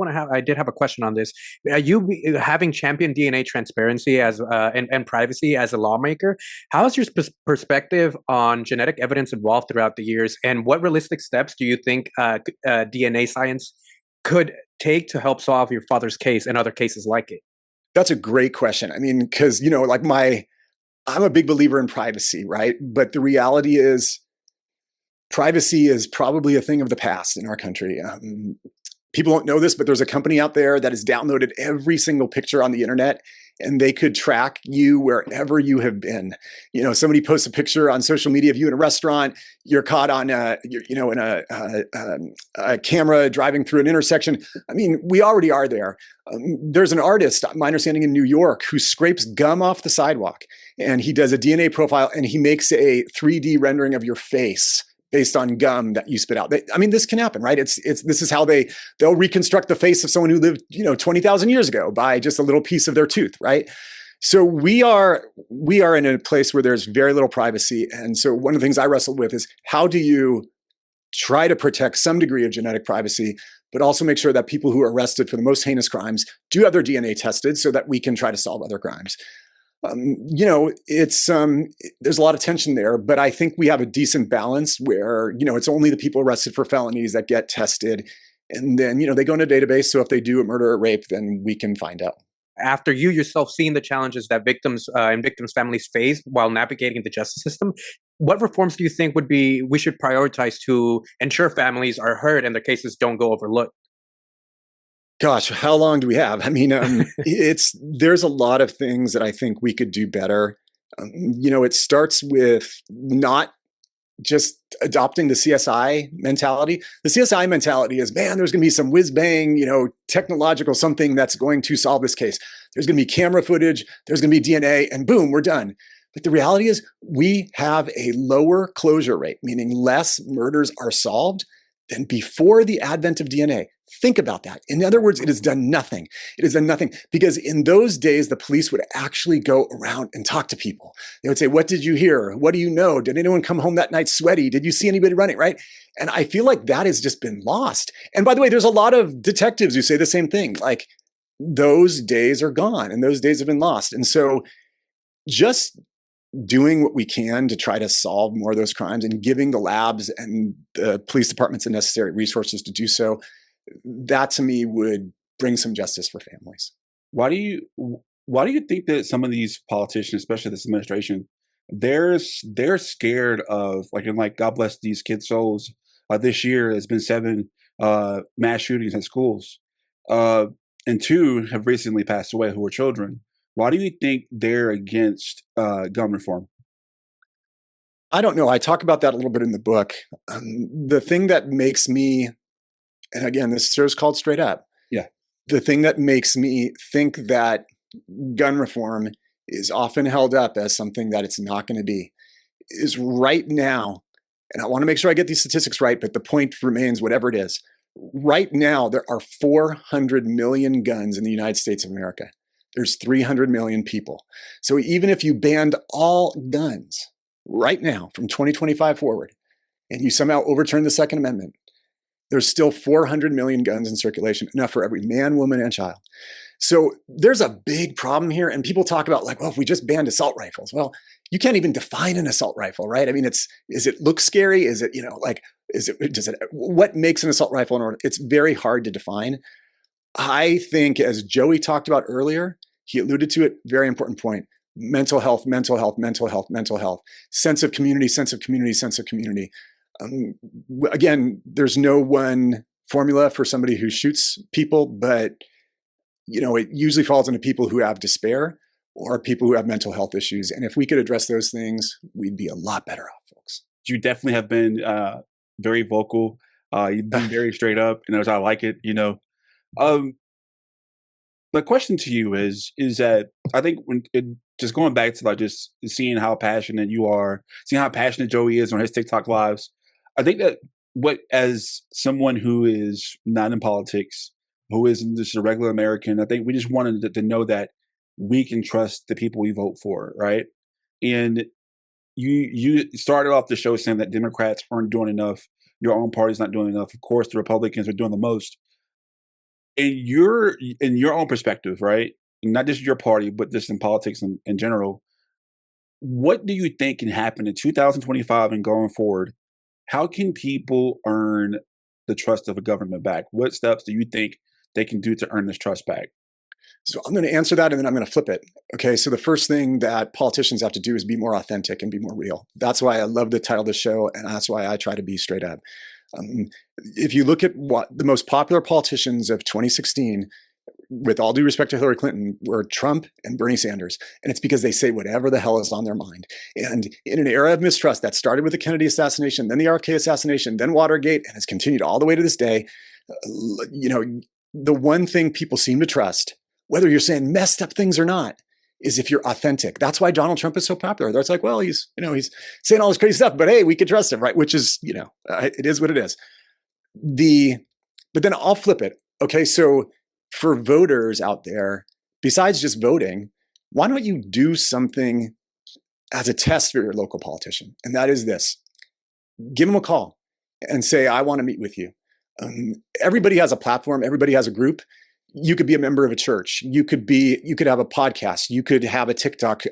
have a question on this. Are you having championed DNA transparency and privacy as a lawmaker? How is your perspective on genetic evidence evolved throughout the years? And what realistic steps do you think DNA science could take to help solve your father's case and other cases like it? That's a great question. I mean, because, I'm a big believer in privacy, right? But the reality is, privacy is probably a thing of the past in our country. People don't know this, but there's a company out there that has downloaded every single picture on the internet, and they could track you wherever you have been. Somebody posts a picture on social media of you in a restaurant, you're caught on a camera driving through an intersection. I mean, we already are there. There's an artist, my understanding, in New York who scrapes gum off the sidewalk, and he does a DNA profile, and he makes a 3D rendering of your face based on gum that you spit out. This can happen, right? This is how they'll reconstruct the face of someone who lived, 20,000 years ago by just a little piece of their tooth, right? So we are in a place where there's very little privacy. And so one of the things I wrestle with is, how do you try to protect some degree of genetic privacy, but also make sure that people who are arrested for the most heinous crimes do have their DNA tested so that we can try to solve other crimes? It's there's a lot of tension there, but I think we have a decent balance where, it's only the people arrested for felonies that get tested. And then, they go in a database. So if they do a murder or rape, then we can find out. After you yourself seeing the challenges that victims and victims' families face while navigating the justice system, what reforms do you think we should prioritize to ensure families are heard and their cases don't go overlooked? Gosh, how long do we have? I mean, there's a lot of things that I think we could do better. It starts with not just adopting the CSI mentality. The CSI mentality is, man, there's going to be some whiz bang, technological something that's going to solve this case. There's going to be camera footage, there's going to be DNA, and boom, we're done. But the reality is we have a lower closure rate, meaning less murders are solved than before the advent of DNA. Think about that. In other words, it has done nothing. It has done nothing because in those days, the police would actually go around and talk to people. They would say, what did you hear? What do you know? Did anyone come home that night sweaty? Did you see anybody running, right? And I feel like that has just been lost. And by the way, there's a lot of detectives who say the same thing. Like, those days are gone and those days have been lost. And so just doing what we can to try to solve more of those crimes and giving the labs and the police departments the necessary resources to do so, that to me would bring some justice for families. Why do you think that some of these politicians, especially this administration, they're scared of God bless these kids' souls. This year there's been 7 mass shootings in schools, and 2 have recently passed away who were children. Why do you think they're against gun reform? I don't know. I talk about that a little bit in the book. The thing that makes me, and again, this show's called Straight Up. Yeah. The thing that makes me think that gun reform is often held up as something that it's not going to be is right now, and I want to make sure I get these statistics right, but the point remains whatever it is. Right now, there are 400 million guns in the United States of America. There's 300 million people. So even if you banned all guns right now from 2025 forward, and you somehow overturn the Second Amendment, there's still 400 million guns in circulation, enough for every man, woman, and child. So there's a big problem here. And people talk about if we just banned assault rifles. Well, you can't even define an assault rifle, right? I mean, does it look scary? Is it, what makes an assault rifle? It's very hard to define. I think, as Joey talked about earlier, he alluded to it, very important point. Mental health, mental health, mental health, mental health. Sense of community, sense of community, sense of community. Again, there's no one formula for somebody who shoots people, but it usually falls into people who have despair or people who have mental health issues. And if we could address those things, we'd be a lot better off, folks. You definitely have been very vocal. You've been very straight up, and as I like it, My question to you is that I think just going back to just seeing how passionate you are, seeing how passionate Joey is on his TikTok lives, I think that as someone who is not in politics, who isn't just a regular American, I think we just wanted to know that we can trust the people we vote for, right? And you started off the show saying that Democrats aren't doing enough, your own party's not doing enough. Of course, the Republicans are doing the most. In your own perspective, right? Not just your party, but just in politics in general, what do you think can happen in 2025 and going forward? How can people earn the trust of a government back? What steps do you think they can do to earn this trust back? So I'm going to answer that and then I'm going to flip it. Okay, so the first thing that politicians have to do is be more authentic and be more real. That's why I love the title of the show, and that's why I try to be straight up. If you look at what the most popular politicians of 2016, with all due respect to Hillary Clinton, were Trump and Bernie Sanders. And it's because they say whatever the hell is on their mind. And in an era of mistrust that started with the Kennedy assassination, then the RFK assassination, then Watergate, and has continued all the way to this day, the one thing people seem to trust, whether you're saying messed up things or not, is if you're authentic. That's why Donald Trump is so popular. It's like, well, he's saying all this crazy stuff, but hey, we can trust him, right? Which is, it is what it is. But then I'll flip it. Okay, so for voters out there, besides just voting, why don't you do something as a test for your local politician? And that is this: give them a call and say, I want to meet with you. Everybody has a platform. Everybody has a group. You could be a member of a church. You could have a podcast. You could have a TikTok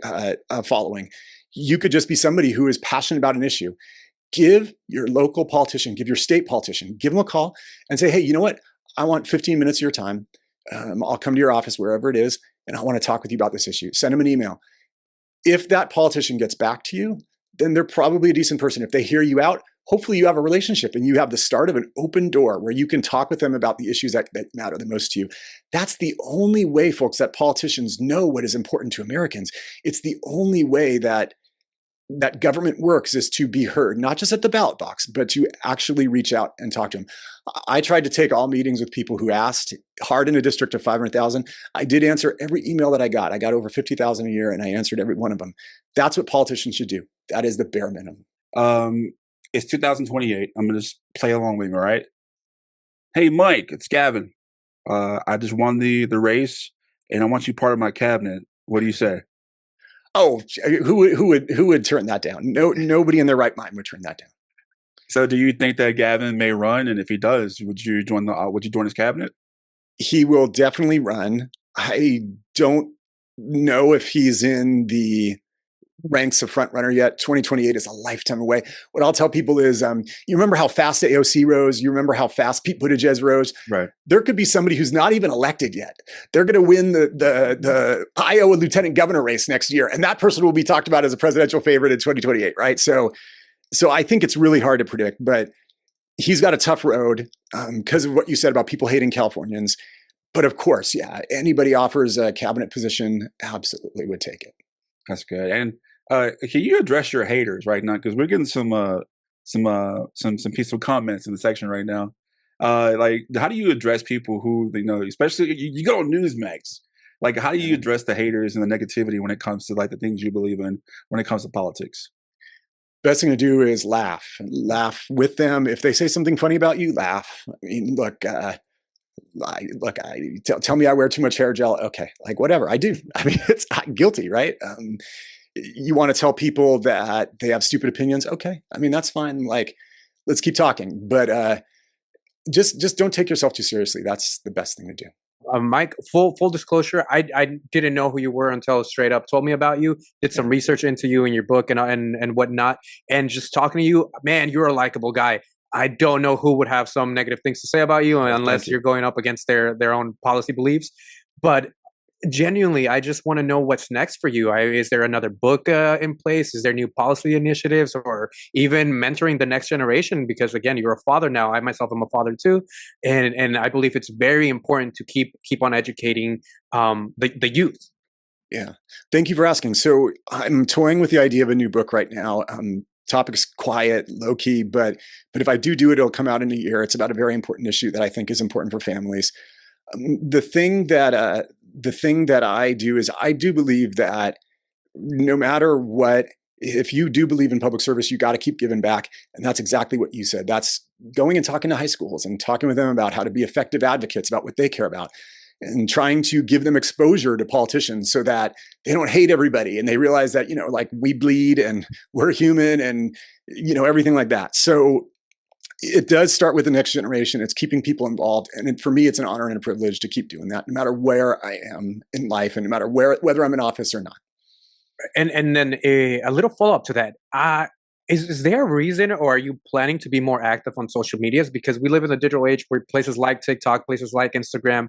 following. You could just be somebody who is passionate about an issue. Give your local politician, give your state politician, give them a call and say, hey, you know what? I want 15 minutes of your time. I'll come to your office, wherever it is, and I want to talk with you about this issue. Send them an email. If that politician gets back to you, then they're probably a decent person. If they hear you out, hopefully you have a relationship and you have the start of an open door where you can talk with them about the issues that matter the most to you. That's the only way, folks, that politicians know what is important to Americans. It's the only way that government works, is to be heard, not just at the ballot box, but to actually reach out and talk to them. I tried to take all meetings with people who asked hard in a district of 500,000. I did answer every email that I got. I got over 50,000 a year and I answered every one of them. That's what politicians should do. That is the bare minimum. It's 2028. I'm going to just play along with me, all right? Hey, Mike, it's Gavin. I just won the race and I want you part of my cabinet. What do you say? Oh, who would turn that down? Nobody in their right mind would turn that down. So, do you think that Gavin may run? And if he does, would you join his cabinet? He will definitely run. I don't know if he's in the ranks of front runner yet. 2028 is a lifetime away. What I'll tell people is, you remember how fast the AOC rose? You remember how fast Pete Buttigieg rose? Right. There could be somebody who's not even elected yet. They're going to win the Iowa lieutenant governor race next year, and that person will be talked about as a presidential favorite in 2028, right? So I think it's really hard to predict, but he's got a tough road because of what you said about people hating Californians. But of course, yeah, anybody offers a cabinet position, absolutely would take it. That's good. And can you address your haters right now? Because we're getting some peaceful comments in the section right now. Like, how do you address people who, especially you go on NewsMax? Like, how do you address the haters and the negativity when it comes to like the things you believe in when it comes to politics? Best thing to do is laugh with them. If they say something funny about you, laugh. I mean, tell me I wear too much hair gel. Okay, like whatever I do. I mean, I'm guilty, right? You want to tell people that they have stupid opinions? Okay, I mean that's fine. Like, let's keep talking, but just don't take yourself too seriously. That's the best thing to do. Mike, full disclosure, I didn't know who you were until Straight Up told me about you. Did some research into you and your book and whatnot, and just talking to you, man, you're a likable guy. I don't know who would have some negative things to say about you unless you're going up against their own policy beliefs. But genuinely, I just want to know what's next for you. Is there another book in place? Is there new policy initiatives or even mentoring the next generation? Because again, you're a father now. I myself am a father too. And I believe it's very important to keep on educating the youth. Yeah. Thank you for asking. So I'm toying with the idea of a new book right now. Topic's quiet, low key, but if I do it, it'll come out in a year. It's about a very important issue that I think is important for families. The thing that I do is I do believe that no matter what, if you do believe in public service, you got to keep giving back. And that's exactly what you said. That's going and talking to high schools and talking with them about how to be effective advocates about what they care about and trying to give them exposure to politicians so that they don't hate everybody and they realize that, like we bleed and we're human and, everything like that. So it does start with the next generation. It's keeping people involved. And for me, it's an honor and a privilege to keep doing that, no matter where I am in life and no matter whether I'm in office or not. And then a little follow-up to that. Is there a reason, or are you planning to be more active on social medias? Because we live in a digital age where places like TikTok, places like Instagram,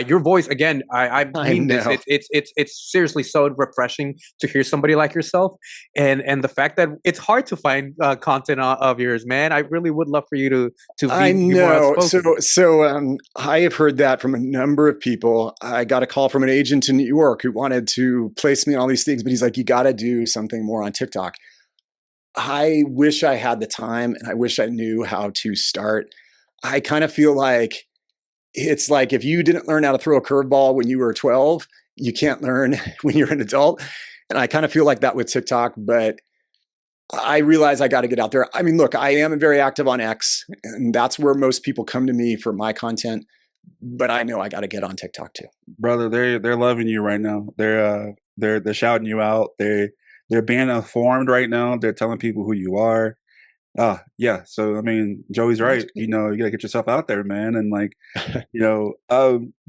your voice, again, I mean this, it's seriously so refreshing to hear somebody like yourself. And the fact that it's hard to find content of yours, man, I really would love for you to be more outspoken. So I have heard that from a number of people. I got a call from an agent in New York who wanted to place me on all these things, but he's like, you got to do something more on TikTok. I wish I had the time and I wish I knew how to start. I kind of feel like it's like if you didn't learn how to throw a curveball when you were 12, you can't learn when you're an adult. And I kind of feel like that with TikTok, but I realize I got to get out there. I mean, look, I am very active on X, and that's where most people come to me for my content. But I know I got to get on TikTok too, brother. They're loving you right now. They're shouting you out. They're being informed right now. They're telling people who you are. Yeah. So, I mean, Joey's right. You know, you gotta get yourself out there, man. And like,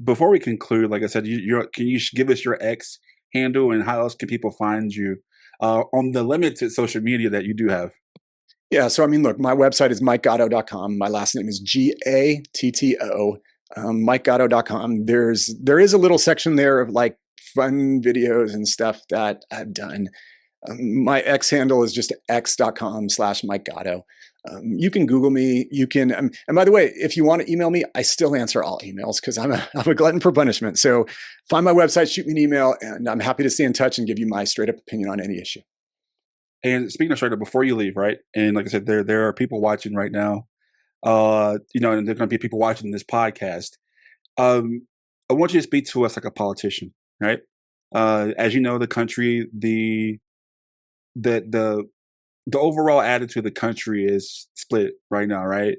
before we conclude, like I said, can you give us your X handle and how else can people find you on the limited social media that you do have? Yeah. So, I mean, look, my website is MikeGatto.com. My last name is Gatto. MikeGatto.com. There is a little section there of like fun videos and stuff that I've done. My X handle is just x.com/Mike Gatto. You can Google me. You can, and by the way, if you want to email me, I still answer all emails because I'm a glutton for punishment. So find my website, shoot me an email, and I'm happy to stay in touch and give you my straight up opinion on any issue. And speaking of straight up, before you leave, right? And like I said, there are people watching right now. And there are going to be people watching this podcast. I want you to speak to us like a politician, right? As you know, the country, the overall attitude of the country is split right now, right?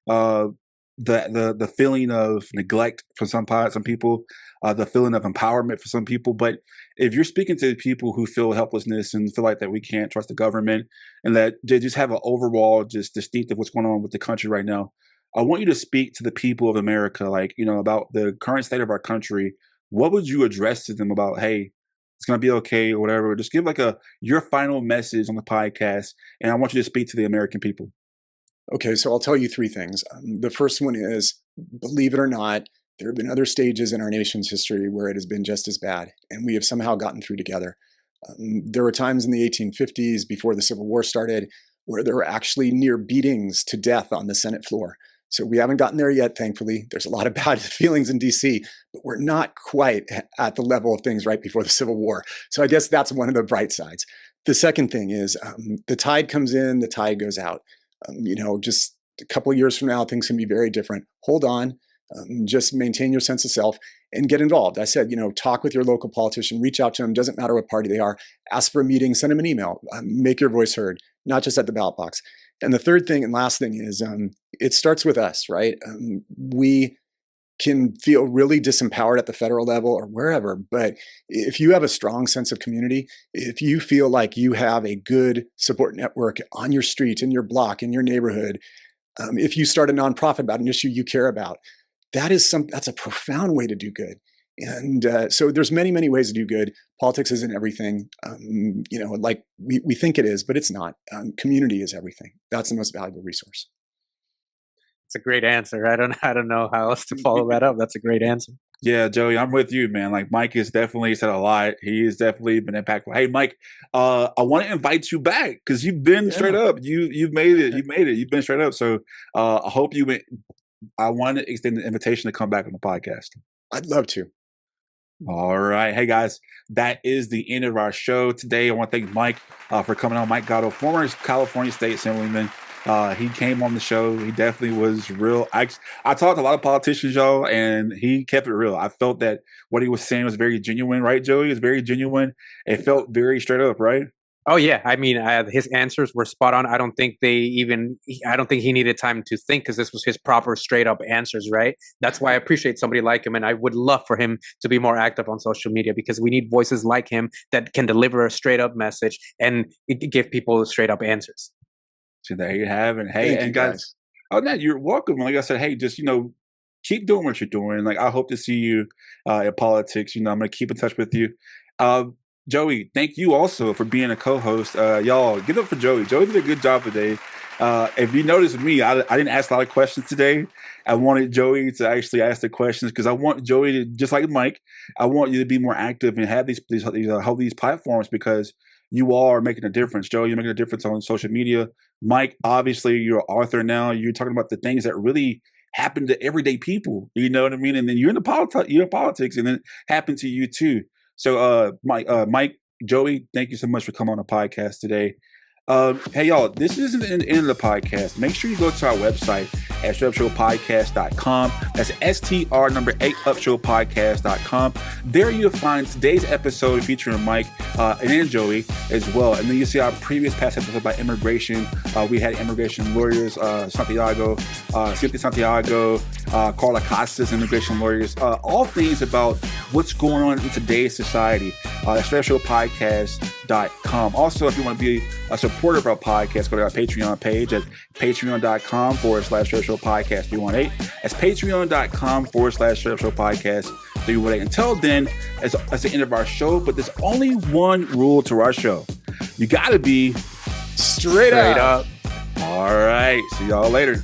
The feeling of neglect for some people, the feeling of empowerment for some people. But if you're speaking to people who feel helplessness and feel like that we can't trust the government and that they just have an overall just distinct of what's going on with the country right now, I want you to speak to the people of America, like, about the current state of our country. What would you address to them about, hey, it's going to be okay or whatever? Just give like your final message on the podcast. And I want you to speak to the American people. Okay, so I'll tell you three things. The first one is, believe it or not, there have been other stages in our nation's history where it has been just as bad, and we have somehow gotten through together. There were times in the 1850s, before the Civil War started, where there were actually near beatings to death on the Senate floor. So we haven't gotten there yet, thankfully. There's a lot of bad feelings in DC, but we're not quite at the level of things right before the Civil War. So I guess that's one of the bright sides. The second thing is the tide comes in, the tide goes out. Just a couple of years from now, things can be very different. Hold on, just maintain your sense of self and get involved. I said, talk with your local politician, reach out to them, doesn't matter what party they are, ask for a meeting, send them an email, make your voice heard, not just at the ballot box. And the third thing and last thing is it starts with us, right? We can feel really disempowered at the federal level or wherever, but if you have a strong sense of community, if you feel like you have a good support network on your street, in your block, in your neighborhood, if you start a nonprofit about an issue you care about, that's a profound way to do good. And so there's many, many ways to do good. Politics isn't everything, like we think it is, but it's not. Community is everything. That's the most valuable resource. It's a great answer. I don't know how else to follow that up. That's a great answer. Yeah, Joey, I'm with you, man. Like Mike has definitely said a lot. He has definitely been impactful. Hey, Mike, I want to invite you back because you've been straight up. You've made it. You've been straight up. So I hope you went. I want to extend the invitation to come back on the podcast. I'd love to. All right. Hey, guys, that is the end of our show today. I want to thank Mike for coming on. Mike Gatto, former California State Assemblyman. He came on the show. He definitely was real. I talked to a lot of politicians, y'all, and he kept it real. I felt that what he was saying was very genuine, right, Joey? It was very genuine. It felt very straight up, right? Oh yeah, I mean, his answers were spot on. I don't think he needed time to think because this was his proper, straight up answers, right? That's why I appreciate somebody like him, and I would love for him to be more active on social media because we need voices like him that can deliver a straight up message and give people straight up answers. So there you have it. Hey, and guys, you're welcome. Like I said, hey, just keep doing what you're doing. Like I hope to see you in politics. I'm gonna keep in touch with you. Joey, thank you also for being a co-host. Y'all, give it up for Joey. Joey did a good job today. If you notice me, I didn't ask a lot of questions today. I wanted Joey to actually ask the questions because I want Joey to, just like Mike, I want you to be more active and have these platforms because you are making a difference. Joey, you're making a difference on social media. Mike, obviously, you're an author now. You're talking about the things that really happen to everyday people. You know what I mean? And then you're in politics, and then it happened to you too. So, Mike, Joey, thank you so much for coming on the podcast today. Hey, y'all, this isn't the end of the podcast. Make sure you go to our website at StraihtUpShowPodcast.com. That's STR8UpShowPodcast.com. There you'll find today's episode featuring Mike and Joey as well. And then you see our past episode about immigration. We had immigration lawyers, Cynthia Santiago, Carla Costas, immigration lawyers, all things about what's going on in today's society. StraightUpShowPodcast.com. Also, if you want to be a supporter of our podcast, go to our Patreon page at patreon.com/StraightUpShowPodcast 318. That's patreon.com/StraightUpShowPodcast 318. Until then, that's the end of our show, but there's only one rule to our show. You got to be straight up. All right. See y'all later.